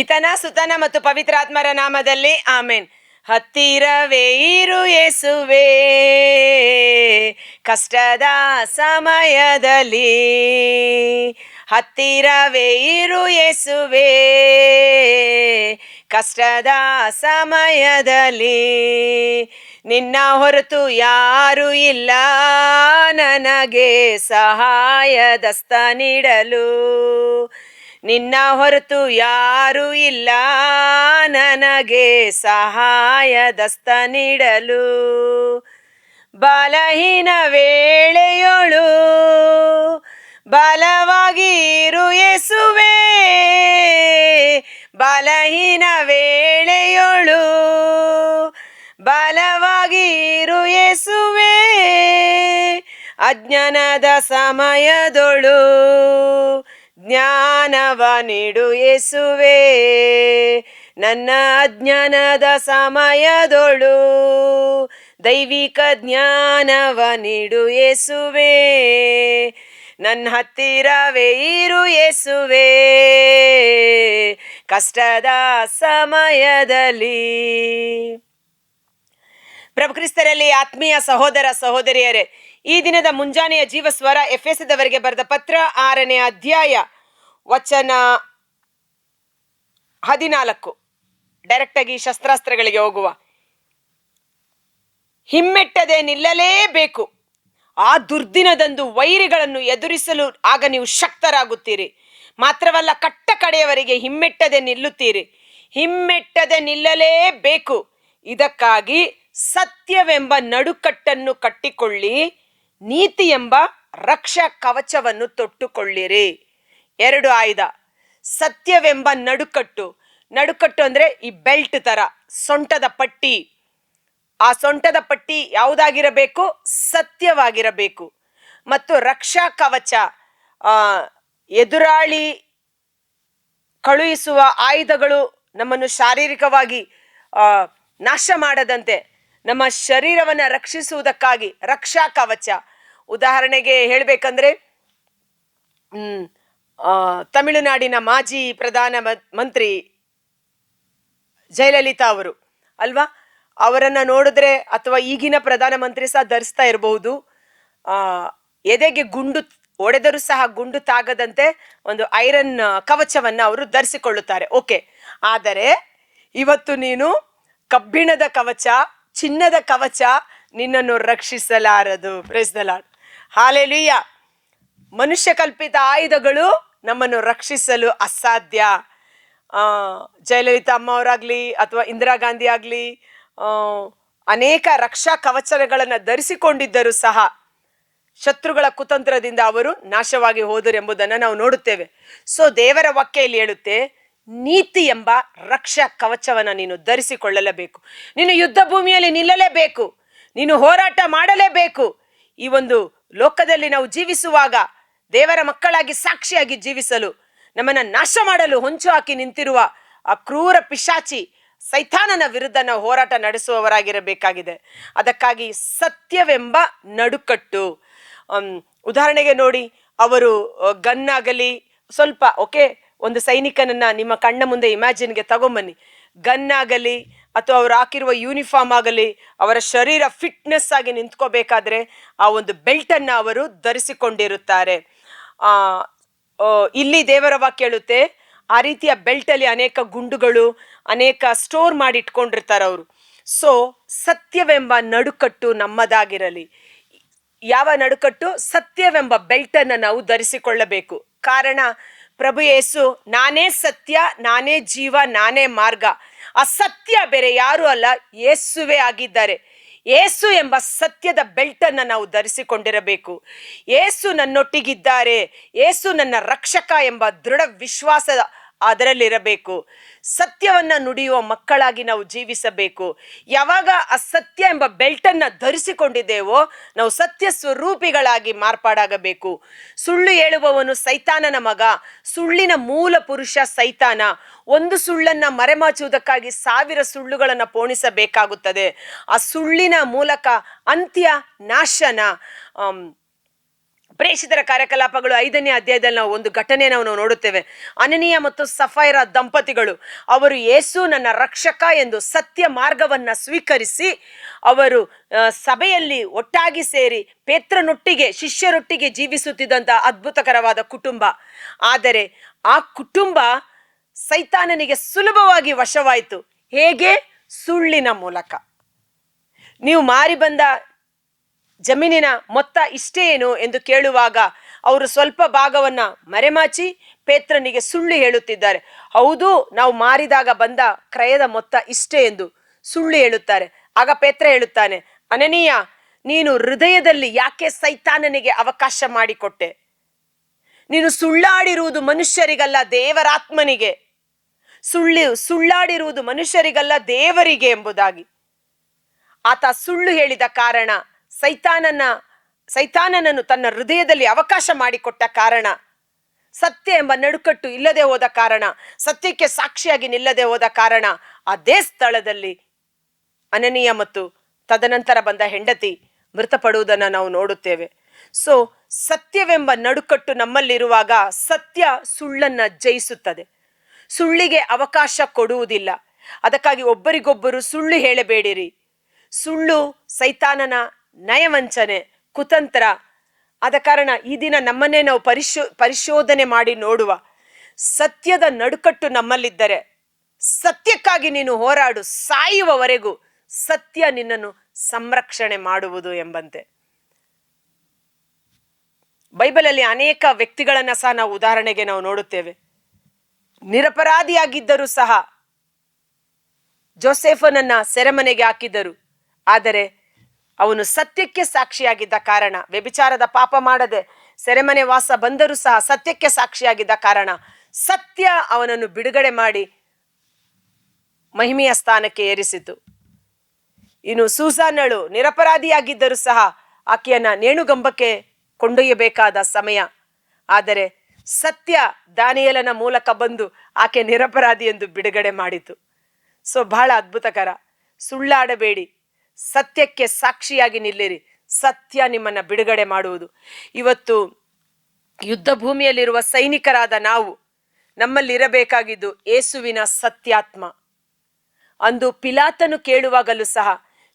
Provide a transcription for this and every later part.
ಪಿತನ ಸುತನ ಮತ್ತು ಪವಿತ್ರಾತ್ಮರ ನಾಮದಲ್ಲಿ ಆಮೇನ್. ಹತ್ತಿರವೇ ಇರು ಯೇಸುವೇ, ಕಷ್ಟದ ಸಮಯದಲ್ಲಿ ಹತ್ತಿರವೇ ಇರು ಯೇಸುವೇ, ಕಷ್ಟದ ಸಮಯದಲ್ಲಿ ನಿನ್ನ ಹೊರತು ಯಾರು ಇಲ್ಲ ನನಗೆ ಸಹಾಯದಸ್ತ ನೀಡಲು. ನಿನ್ನ ಹೊರತು ಯಾರು ಇಲ್ಲ ನನಗೆ ಸಹಾಯದಸ್ತ ನೀಡಲು. ಬಲಹೀನ ವೇಳೆಯೊಳು ಬಲವಾಗಿ ಇರು ಯೇಸುವೇ, ಬಲಹೀನ ವೇಳೆಯೊಳು ಬಲವಾಗಿ ಇರು ಯೇಸುವೇ, ಅಜ್ಞಾನದ ಸಮಯದೊಳು ಜ್ಞಾನವ ನೀಡು ಯೇಸುವೇ, ನನ್ನ ಅಜ್ಞಾನದ ಸಮಯದೊಳು ದೈವಿಕ ಜ್ಞಾನವ ನೀಡು ಯೇಸುವೇ, ನನ್ನ ಹತ್ತಿರವೇ ಇರು ಯೇಸುವೇ, ಕಷ್ಟದ ಸಮಯದಲ್ಲಿ. ಪ್ರಭು ಕ್ರಿಸ್ತರಲ್ಲಿ ಆತ್ಮೀಯ ಸಹೋದರ ಸಹೋದರಿಯರೇ, ಈ ದಿನದ ಮುಂಜಾನೆಯ ಜೀವಸ್ವರ ಎಫೆಸದವರಿಗೆ ಬರೆದ ಪತ್ರ 6ನೇ ಅಧ್ಯಾಯ ವಚನ 14. ಡೈರೆಕ್ಟ್ ಆಗಿ ಶಸ್ತ್ರಾಸ್ತ್ರಗಳಿಗೆ ಹೋಗುವ. ಹಿಮ್ಮೆಟ್ಟದೆ ನಿಲ್ಲಲೇಬೇಕು, ಆ ದುರ್ದಿನದಂದು ವೈರಿಗಳನ್ನು ಎದುರಿಸಲು ಆಗ ನೀವು ಶಕ್ತರಾಗುತ್ತೀರಿ. ಮಾತ್ರವಲ್ಲ, ಕಟ್ಟ ಕಡೆಯವರಿಗೆ ಹಿಮ್ಮೆಟ್ಟದೆ ನಿಲ್ಲುತ್ತೀರಿ. ಹಿಮ್ಮೆಟ್ಟದೆ ನಿಲ್ಲಲೇಬೇಕು. ಇದಕ್ಕಾಗಿ ಸತ್ಯವೆಂಬ ನಡುಕಟ್ಟನ್ನು ಕಟ್ಟಿಕೊಳ್ಳಿ, ನೀತಿ ಎಂಬ ರಕ್ಷಾ ಕವಚವನ್ನು ತೊಟ್ಟುಕೊಳ್ಳಿರಿ. 2 ಆಯುಧ. ಸತ್ಯವೆಂಬ ನಡುಕಟ್ಟು. ನಡುಕಟ್ಟು ಅಂದ್ರೆ ಈ ಬೆಲ್ಟ್ ತರ, ಸೊಂಟದ ಪಟ್ಟಿ. ಆ ಸೊಂಟದ ಪಟ್ಟಿ ಯಾವುದಾಗಿರಬೇಕು? ಸತ್ಯವಾಗಿರಬೇಕು. ಮತ್ತು ರಕ್ಷಾ ಕವಚ, ಎದುರಾಳಿ ಕಳುಹಿಸುವ ಆಯುಧಗಳು ನಮ್ಮನ್ನು ಶಾರೀರಿಕವಾಗಿ ನಾಶ ಮಾಡದಂತೆ ನಮ್ಮ ಶರೀರವನ್ನು ರಕ್ಷಿಸುವುದಕ್ಕಾಗಿ ರಕ್ಷಾ ಕವಚ. ಉದಾಹರಣೆಗೆ ಹೇಳಬೇಕಂದ್ರೆ, ತಮಿಳುನಾಡಿನ ಮಾಜಿ ಪ್ರಧಾನ ಮಂತ್ರಿ ಜಯಲಲಿತಾ ಅವರು ಅಲ್ವಾ, ಅವರನ್ನ ನೋಡಿದ್ರೆ, ಅಥವಾ ಈಗಿನ ಪ್ರಧಾನಮಂತ್ರಿ ಸಹ ಧರಿಸ್ತಾ ಇರಬಹುದು, ಎದೆಗೆ ಗುಂಡು ಹೊಡೆದರೂ ಸಹ ಗುಂಡು ತಾಗದಂತೆ ಒಂದು ಐರನ್ ಕವಚವನ್ನ ಅವರು ಧರಿಸಿಕೊಳ್ಳುತ್ತಾರೆ. ಓಕೆ, ಆದರೆ ಇವತ್ತು ನೀನು ಕಬ್ಬಿಣದ ಕವಚ, ಚಿನ್ನದ ಕವಚ ನಿನ್ನನ್ನು ರಕ್ಷಿಸಲಾರದು. Praise the Lord, hallelujah. ಮನುಷ್ಯ ಕಲ್ಪಿತ ಆಯುಧಗಳು ನಮ್ಮನ್ನು ರಕ್ಷಿಸಲು ಅಸಾಧ್ಯ. ಜಯಲಲಿತಾ ಅಮ್ಮ ಅವರಾಗ್ಲಿ ಅಥವಾ ಇಂದಿರಾ ಗಾಂಧಿ ಆಗ್ಲಿ ಅನೇಕ ರಕ್ಷಾ ಕವಚಗಳನ್ನು ಧರಿಸಿಕೊಂಡಿದ್ದರೂ ಸಹ ಶತ್ರುಗಳ ಕುತಂತ್ರದಿಂದ ಅವರು ನಾಶವಾಗಿ ಹೋದರು ಎಂಬುದನ್ನು ನಾವು ನೋಡುತ್ತೇವೆ. ಸೊ ದೇವರ ವಾಕ್ಯ ಹೇಳುತ್ತೆ, ನೀತಿ ಎಂಬ ರಕ್ಷಾ ಕವಚವನ್ನು ನೀನು ಧರಿಸಿಕೊಳ್ಳಲೇಬೇಕು. ನೀನು ಯುದ್ಧ ಭೂಮಿಯಲ್ಲಿ ನಿಲ್ಲಲೇಬೇಕು, ನೀನು ಹೋರಾಟ ಮಾಡಲೇಬೇಕು. ಈ ಒಂದು ಲೋಕದಲ್ಲಿ ನಾವು ಜೀವಿಸುವಾಗ ದೇವರ ಮಕ್ಕಳಾಗಿ ಸಾಕ್ಷಿಯಾಗಿ ಜೀವಿಸಲು, ನಮ್ಮನ್ನ ನಾಶ ಮಾಡಲು ಹೊಂಚು ಹಾಕಿ ನಿಂತಿರುವ ಆ ಕ್ರೂರ ಪಿಶಾಚಿ ಸೈತಾನನ ವಿರುದ್ಧ ನಾವು ಹೋರಾಟ ನಡೆಸುವವರಾಗಿರಬೇಕಾಗಿದೆ. ಅದಕ್ಕಾಗಿ ಸತ್ಯವೆಂಬ ನಡುಕಟ್ಟು. ಉದಾಹರಣೆಗೆ ನೋಡಿ, ಅವರು ಗನ್ ಆಗಲಿ, ಸ್ವಲ್ಪ ಓಕೆ, ಒಂದು ಸೈನಿಕನನ್ನ ನಿಮ್ಮ ಕಣ್ಣ ಮುಂದೆ ಇಮ್ಯಾಜಿನ್ಗೆ ತಗೊಂಬನ್ನಿ. ಗನ್ ಆಗಲಿ ಅಥವಾ ಅವರು ಹಾಕಿರುವ ಯೂನಿಫಾರ್ಮ್ ಆಗಲಿ, ಅವರ ಶರೀರ ಫಿಟ್ನೆಸ್ ಆಗಿ ನಿಂತ್ಕೋಬೇಕಾದ್ರೆ ಆ ಒಂದು ಬೆಲ್ಟ್ ಅನ್ನ ಅವರು ಧರಿಸಿಕೊಂಡಿರುತ್ತಾರೆ. ಇಲ್ಲಿ ದೇವರ ವಾಕ್ಯ ಹೇಳುತ್ತೆ, ಆ ರೀತಿಯ ಬೆಲ್ಟ್ ಅಲ್ಲಿ ಅನೇಕ ಗುಂಡುಗಳು, ಅನೇಕ ಸ್ಟೋರ್ ಮಾಡಿ ಇಟ್ಕೊಂಡಿರ್ತಾರೆ ಅವರು. ಸೊ ಸತ್ಯವೆಂಬ ನಡುಕಟ್ಟು ನಮ್ಮದಾಗಿರಲಿ. ಯಾವ ನಡುಕಟ್ಟು? ಸತ್ಯವೆಂಬ ಬೆಲ್ಟ್ ಅನ್ನ ನಾವು ಧರಿಸಿಕೊಳ್ಳಬೇಕು. ಕಾರಣ, ಪ್ರಭು ಯೇಸು ನಾನೇ ಸತ್ಯ, ನಾನೇ ಜೀವ, ನಾನೇ ಮಾರ್ಗ. ಆ ಸತ್ಯ ಬೇರೆ ಯಾರು ಅಲ್ಲ, ಯೇಸುವೇ ಆಗಿದ್ದಾರೆ. ಯೇಸು ಎಂಬ ಸತ್ಯದ ಬೆಲ್ಟ್ ಅನ್ನ ನಾವು ಧರಿಸಿಕೊಂಡಿರಬೇಕು. ಯೇಸು ನನ್ನೊಟ್ಟಿಗಿದ್ದಾರೆ, ಯೇಸು ನನ್ನ ರಕ್ಷಕ ಎಂಬ ದೃಢ ವಿಶ್ವಾಸ ಅದರಲ್ಲಿರಬೇಕು. ಸತ್ಯವನ್ನ ನುಡಿಯುವ ಮಕ್ಕಳಾಗಿ ನಾವು ಜೀವಿಸಬೇಕು. ಯಾವಾಗ ಆ ಸತ್ಯ ಎಂಬ ಬೆಲ್ಟ್ ಅನ್ನ ಧರಿಸಿಕೊಂಡಿದ್ದೇವೋ ನಾವು ಸತ್ಯ ಸ್ವರೂಪಿಗಳಾಗಿ ಮಾರ್ಪಾಡಾಗಬೇಕು. ಸುಳ್ಳು ಹೇಳುವವನು ಸೈತಾನನ ಮಗ, ಸುಳ್ಳಿನ ಮೂಲ ಪುರುಷ ಸೈತಾನ. ಒಂದು ಸುಳ್ಳನ್ನ ಮರೆಮಾಚುವುದಕ್ಕಾಗಿ 1000 ಸುಳ್ಳುಗಳನ್ನ ಪೋಣಿಸಬೇಕಾಗುತ್ತದೆ. ಆ ಸುಳ್ಳಿನ ಮೂಲಕ ಅಂತ್ಯ, ನಾಶನ, ಪ್ರೇಷಿತರ ಕಾರ್ಯಕಲಾಪಗಳು 5ನೇ ಅಧ್ಯಾಯದಲ್ಲಿ ನಾವು ಒಂದು ಘಟನೆ ನಾವು ನೋಡುತ್ತೇವೆ. ಅನನೀಯ ಮತ್ತು ಸಫೈರ ದಂಪತಿಗಳು, ಅವರು ಯೇಸು ನನ್ನ ರಕ್ಷಕ ಎಂದು ಸತ್ಯ ಮಾರ್ಗವನ್ನ ಸ್ವೀಕರಿಸಿ ಅವರು ಸಭೆಯಲ್ಲಿ ಒಟ್ಟಾಗಿ ಸೇರಿ ಪೇತ್ರನೊಟ್ಟಿಗೆ ಶಿಷ್ಯರೊಟ್ಟಿಗೆ ಜೀವಿಸುತ್ತಿದ್ದಂಥ ಅದ್ಭುತಕರವಾದ ಕುಟುಂಬ. ಆದರೆ ಆ ಕುಟುಂಬ ಸೈತಾನನಿಗೆ ಸುಲಭವಾಗಿ ವಶವಾಯಿತು. ಹೇಗೆ? ಸುಳ್ಳಿನ ಮೂಲಕ. ನೀವು ಮಾರಿ ಬಂದ ಜಮೀನಿನ ಮೊತ್ತ ಇಷ್ಟೇ ಏನು ಎಂದು ಕೇಳುವಾಗ ಅವರು ಸ್ವಲ್ಪ ಭಾಗವನ್ನ ಮರೆಮಾಚಿ ಪೇತ್ರನಿಗೆ ಸುಳ್ಳು ಹೇಳುತ್ತಿದ್ದಾರೆ. ಹೌದು, ನಾವು ಮಾರಿದಾಗ ಬಂದ ಕ್ರಯದ ಮೊತ್ತ ಇಷ್ಟೇ ಎಂದು ಸುಳ್ಳು ಹೇಳುತ್ತಾರೆ. ಆಗ ಪೇತ್ರ ಹೇಳುತ್ತಾನೆ, ಅನನೀಯ, ನೀನು ಹೃದಯದಲ್ಲಿ ಯಾಕೆ ಸೈತಾನನಿಗೆ ಅವಕಾಶ ಮಾಡಿಕೊಟ್ಟೆ? ನೀನು ಸುಳ್ಳಾಡಿರುವುದು ಮನುಷ್ಯರಿಗಲ್ಲ, ದೇವರಾತ್ಮನಿಗೆ. ಸುಳ್ಳಾಡಿರುವುದು ಮನುಷ್ಯರಿಗಲ್ಲ, ದೇವರಿಗೆ ಎಂಬುದಾಗಿ. ಆತ ಸುಳ್ಳು ಹೇಳಿದ ಕಾರಣ, ಸೈತಾನನನ್ನು ತನ್ನ ಹೃದಯದಲ್ಲಿ ಅವಕಾಶ ಮಾಡಿಕೊಟ್ಟ ಕಾರಣ, ಸತ್ಯ ಎಂಬ ನಡುಕಟ್ಟು ಇಲ್ಲದೆ ಹೋದ ಕಾರಣ, ಸತ್ಯಕ್ಕೆ ಸಾಕ್ಷಿಯಾಗಿ ನಿಲ್ಲದೆ ಹೋದ ಕಾರಣ ಅದೇ ಸ್ಥಳದಲ್ಲಿ ಅನನೀಯ ಮತ್ತು ತದನಂತರ ಬಂದ ಹೆಂಡತಿ ಮೃತಪಡುವುದನ್ನು ನಾವು ನೋಡುತ್ತೇವೆ. ಸೊ ಸತ್ಯವೆಂಬ ನಡುಕಟ್ಟು ನಮ್ಮಲ್ಲಿರುವಾಗ ಸತ್ಯ ಸುಳ್ಳನ್ನ ಜಯಿಸುತ್ತದೆ, ಸುಳ್ಳಿಗೆ ಅವಕಾಶ ಕೊಡುವುದಿಲ್ಲ. ಅದಕ್ಕಾಗಿ ಒಬ್ಬರಿಗೊಬ್ಬರು ಸುಳ್ಳು ಹೇಳಬೇಡಿರಿ. ಸುಳ್ಳು ಸೈತಾನನ ನಯವಂಚನೆ, ಕುತಂತ್ರ. ಆದ ಕಾರಣ ಈ ದಿನ ನಮ್ಮನ್ನೇ ನಾವು ಪರಿಶೋಧನೆ ಮಾಡಿ ನೋಡುವ. ಸತ್ಯದ ನಡುಕಟ್ಟು ನಮ್ಮಲ್ಲಿದ್ದರೆ ಸತ್ಯಕ್ಕಾಗಿ ನೀನು ಹೋರಾಡು, ಸಾಯುವವರೆಗೂ ಸತ್ಯ ನಿನ್ನನ್ನು ಸಂರಕ್ಷಣೆ ಮಾಡುವುದು ಎಂಬಂತೆ. ಬೈಬಲಲ್ಲಿ ಅನೇಕ ವ್ಯಕ್ತಿಗಳನ್ನ ಸಹ ನಾವು ಉದಾಹರಣೆಗೆ ನಾವು ನೋಡುತ್ತೇವೆ. ನಿರಪರಾಧಿಯಾಗಿದ್ದರೂ ಸಹ ಜೋಸೆಫನನ್ನ ಸೆರೆಮನೆಗೆ ಹಾಕಿದ್ದರು. ಆದರೆ ಅವನು ಸತ್ಯಕ್ಕೆ ಸಾಕ್ಷಿಯಾಗಿದ್ದ ಕಾರಣ, ವ್ಯಭಿಚಾರದ ಪಾಪ ಮಾಡದೆ ಸೆರೆಮನೆ ವಾಸ ಬಂದರೂ ಸಹ ಸತ್ಯಕ್ಕೆ ಸಾಕ್ಷಿಯಾಗಿದ್ದ ಕಾರಣ ಸತ್ಯ ಅವನನ್ನು ಬಿಡುಗಡೆ ಮಾಡಿ ಮಹಿಮೆಯ ಸ್ಥಾನಕ್ಕೆ ಏರಿಸಿತು. ಇನ್ನು ಸೂಸಾನಳು ನಿರಪರಾಧಿಯಾಗಿದ್ದರೂ ಸಹ ಆಕೆಯನ್ನ ನೇಣುಗಂಬಕ್ಕೆ ಕೊಂಡೊಯ್ಯಬೇಕಾದ ಸಮಯ. ಆದರೆ ಸತ್ಯ ದಾನಿಯೇಲನ ಮೂಲಕ ಬಂದು ಆಕೆ ನಿರಪರಾಧಿ ಎಂದು ಬಿಡುಗಡೆ ಮಾಡಿತು. ಸೊ ಬಹಳ ಅದ್ಭುತಕರ. ಸುಳ್ಳಾಡಬೇಡಿ, ಸತ್ಯಕ್ಕೆ ಸಾಕ್ಷಿಯಾಗಿ ನಿಲ್ಲಿರಿ, ಸತ್ಯ ನಿಮ್ಮನ್ನ ಬಿಡುಗಡೆ ಮಾಡುವುದು. ಇವತ್ತು ಯುದ್ಧ ಭೂಮಿಯಲ್ಲಿರುವ ಸೈನಿಕರಾದ ನಾವು, ನಮ್ಮಲ್ಲಿರಬೇಕಾಗಿದ್ದು ಯೇಸುವಿನ ಸತ್ಯಾತ್ಮ. ಅಂದು ಪಿಲಾತನು ಕೇಳುವಾಗಲೂ ಸಹ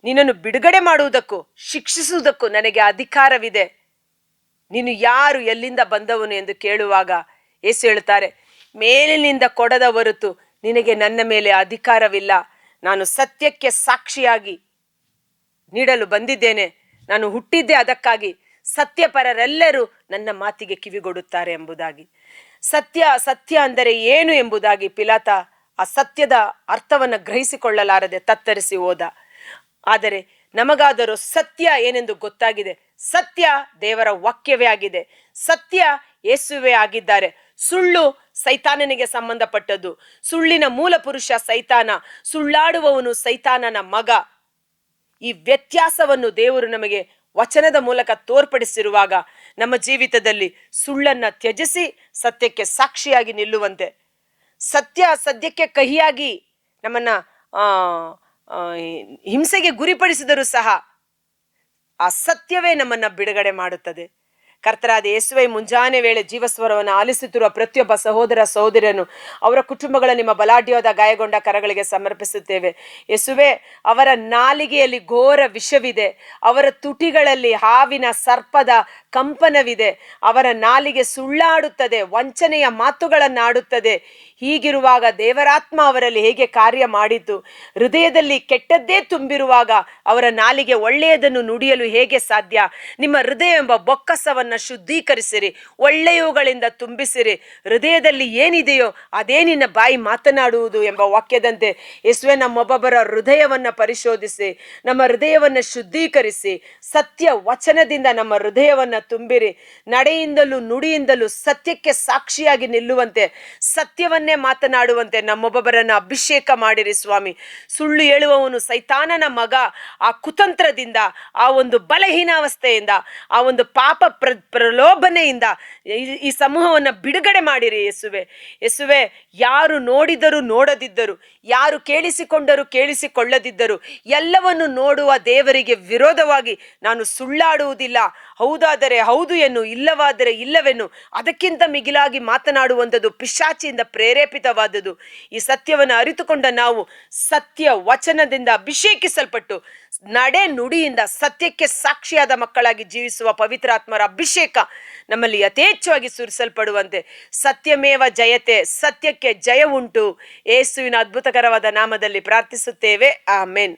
ನಿನ್ನನ್ನು ಬಿಡುಗಡೆ ಮಾಡುವುದಕ್ಕೂ ಶಿಕ್ಷಿಸುವುದಕ್ಕೂ ನನಗೆ ಅಧಿಕಾರವಿದೆ, ನೀನು ಯಾರು, ಎಲ್ಲಿಂದ ಬಂದವನು ಎಂದು ಕೇಳುವಾಗ ಯೇಸು ಹೇಳುತ್ತಾರೆ, ಮೇಲಿನಿಂದ ಕೊಡದ ಹೊರತು ನಿನಗೆ ನನ್ನ ಮೇಲೆ ಅಧಿಕಾರವಿಲ್ಲ. ನಾನು ಸತ್ಯಕ್ಕೆ ಸಾಕ್ಷಿಯಾಗಿ ನೀಡಲು ಬಂದಿದ್ದೇನೆ. ನಾನು ಹುಟ್ಟಿದ್ದೆ ಅದಕ್ಕಾಗಿ. ಸತ್ಯಪರರೆಲ್ಲರೂ ನನ್ನ ಮಾತಿಗೆ ಕಿವಿಗೊಡುತ್ತಾರೆ ಎಂಬುದಾಗಿ. ಸತ್ಯ ಅಂದರೆ ಏನು ಎಂಬುದಾಗಿ ಪಿಲಾತ ಆ ಸತ್ಯದ ಅರ್ಥವನ್ನು ಗ್ರಹಿಸಿಕೊಳ್ಳಲಾರದೆ ತತ್ತರಿಸಿ ಹೋದ. ಆದರೆ ನಮಗಾದರೂ ಸತ್ಯ ಏನೆಂದು ಗೊತ್ತಾಗಿದೆ. ಸತ್ಯ ದೇವರ ವಾಕ್ಯವೇ ಆಗಿದೆ. ಸತ್ಯ ಯೇಸುವೇ ಆಗಿದ್ದಾರೆ. ಸುಳ್ಳು ಸೈತಾನನಿಗೆ ಸಂಬಂಧಪಟ್ಟದ್ದು. ಸುಳ್ಳಿನ ಮೂಲ ಪುರುಷ ಸೈತಾನ, ಸುಳ್ಳಾಡುವವನು ಸೈತಾನನ ಮಗ. ಈ ವ್ಯತ್ಯಾಸವನ್ನು ದೇವರು ನಮಗೆ ವಚನದ ಮೂಲಕ ತೋರ್ಪಡಿಸಿರುವಾಗ ನಮ್ಮ ಜೀವಿತದಲ್ಲಿ ಸುಳ್ಳನ್ನ ತ್ಯಜಿಸಿ ಸತ್ಯಕ್ಕೆ ಸಾಕ್ಷಿಯಾಗಿ ನಿಲ್ಲುವಂತೆ, ಸದ್ಯಕ್ಕೆ ಕಹಿಯಾಗಿ ನಮ್ಮನ್ನ ಹಿಂಸೆಗೆ ಗುರಿಪಡಿಸಿದರೂ ಸಹ ಆ ಸತ್ಯವೇ ನಮ್ಮನ್ನ ಬಿಡುಗಡೆ ಮಾಡುತ್ತದೆ. ಕರ್ತರಾದ ಯೇಸುವೇ, ಮುಂಜಾನೆ ವೇಳೆ ಜೀವಸ್ವರವನ್ನು ಆಲಿಸುತ್ತಿರುವ ಪ್ರತಿಯೊಬ್ಬ ಸಹೋದರ ಸಹೋದರಿಯನ್ನು ಅವರ ಕುಟುಂಬಗಳ ನಿಮ್ಮ ಬಲಾಢ್ಯವಾದ ಗಾಯಗೊಂಡ ಕರಗಳಿಗೆ ಸಮರ್ಪಿಸುತ್ತೇವೆ. ಯೇಸುವೇ, ಅವರ ನಾಲಿಗೆಯಲ್ಲಿ ಘೋರ ವಿಷವಿದೆ, ಅವರ ತುಟಿಗಳಲ್ಲಿ ಹಾವಿನ ಸರ್ಪದ ಕಂಪನವಿದೆ, ಅವರ ನಾಲಿಗೆ ಸುಳ್ಳಾಡುತ್ತದೆ, ವಂಚನೆಯ ಮಾತುಗಳನ್ನಾಡುತ್ತದೆ. ಹೀಗಿರುವಾಗ ದೇವರಾತ್ಮ ಅವರಲ್ಲಿ ಹೇಗೆ ಕಾರ್ಯ ಮಾಡಿತು? ಹೃದಯದಲ್ಲಿ ಕೆಟ್ಟದ್ದೇ ತುಂಬಿರುವಾಗ ಅವರ ನಾಲಿಗೆ ಒಳ್ಳೆಯದನ್ನು ನುಡಿಯಲು ಹೇಗೆ ಸಾಧ್ಯ? ನಿಮ್ಮ ಹೃದಯ ಎಂಬ ಬೊಕ್ಕಸವನ್ನು ಶುದ್ಧೀಕರಿಸಿರಿ, ಒಳ್ಳೆಯವುಗಳಿಂದ ತುಂಬಿಸಿರಿ. ಹೃದಯದಲ್ಲಿ ಏನಿದೆಯೋ ಅದೇ ನಿನ್ನ ಬಾಯಿ ಮಾತನಾಡುವುದು ಎಂಬ ವಾಕ್ಯದಂತೆ ಯೇಸುವೆ, ನಮ್ಮೊಬ್ಬೊಬ್ಬರ ಹೃದಯವನ್ನ ಪರಿಶೋಧಿಸಿ, ನಮ್ಮ ಹೃದಯವನ್ನ ಶುದ್ಧೀಕರಿಸಿ, ಸತ್ಯ ವಚನದಿಂದ ನಮ್ಮ ಹೃದಯವನ್ನ ತುಂಬಿರಿ. ನಡೆಯಿಂದಲೂ ನುಡಿಯಿಂದಲೂ ಸತ್ಯಕ್ಕೆ ಸಾಕ್ಷಿಯಾಗಿ ನಿಲ್ಲುವಂತೆ, ಸತ್ಯವನ್ನ ಸತ್ಯವನ್ನೇ ಮಾತನಾಡುವಂತೆ ನಮ್ಮೊಬ್ಬೊಬ್ಬರನ್ನು ಅಭಿಷೇಕ ಮಾಡಿರಿ ಸ್ವಾಮಿ. ಸುಳ್ಳು ಹೇಳುವವನು ಸೈತಾನನ ಮಗ. ಆ ಕುತಂತ್ರದಿಂದ, ಆ ಒಂದು ಬಲಹೀನಾವಸ್ಥೆಯಿಂದ, ಆ ಒಂದು ಪಾಪ ಪ್ರಲೋಭನೆಯಿಂದ ಈ ಸಮೂಹವನ್ನು ಬಿಡುಗಡೆ ಮಾಡಿರಿ ಯೇಸುವೆ. ಯೇಸುವೆ, ಯಾರು ನೋಡಿದರೂ ನೋಡದಿದ್ದರು, ಯಾರು ಕೇಳಿಸಿಕೊಂಡರೂ ಕೇಳಿಸಿಕೊಳ್ಳದಿದ್ದರು, ಎಲ್ಲವನ್ನು ನೋಡುವ ದೇವರಿಗೆ ವಿರೋಧವಾಗಿ ನಾನು ಸುಳ್ಳಾಡುವುದಿಲ್ಲ. ಹೌದಾದರೆ ಹೌದು ಎನ್ನು, ಇಲ್ಲವಾದರೆ ಇಲ್ಲವೆನ್ನು. ಅದಕ್ಕಿಂತ ಮಿಗಿಲಾಗಿ ಮಾತನಾಡುವಂಥದ್ದು ಪಿಶಾಚಿಯಿಂದ ಪ್ರೇರೇಪಿತವಾದದ್ದು. ಈ ಸತ್ಯವನ್ನು ಅರಿತುಕೊಂಡ ನಾವು ಸತ್ಯ ವಚನದಿಂದ ಅಭಿಷೇಕಿಸಲ್ಪಟ್ಟು ನಡೆ ನುಡಿಯಿಂದ ಸತ್ಯಕ್ಕೆ ಸಾಕ್ಷಿಯಾದ ಮಕ್ಕಳಾಗಿ ಜೀವಿಸುವ ಪವಿತ್ರಾತ್ಮರ ಅಭಿಷೇಕ ನಮ್ಮಲ್ಲಿ ಯಥೇಚ್ಛವಾಗಿ ಸುರಿಸಲ್ಪಡುವಂತೆ ಸತ್ಯಮೇವ ಜಯತೆ, ಸತ್ಯಕ್ಕೆ ಜಯ ಉಂಟು. ಯೇಸುವಿನ ಅದ್ಭುತಕರವಾದ ನಾಮದಲ್ಲಿ ಪ್ರಾರ್ಥಿಸುತ್ತೇವೆ. ಆಮೆನ್.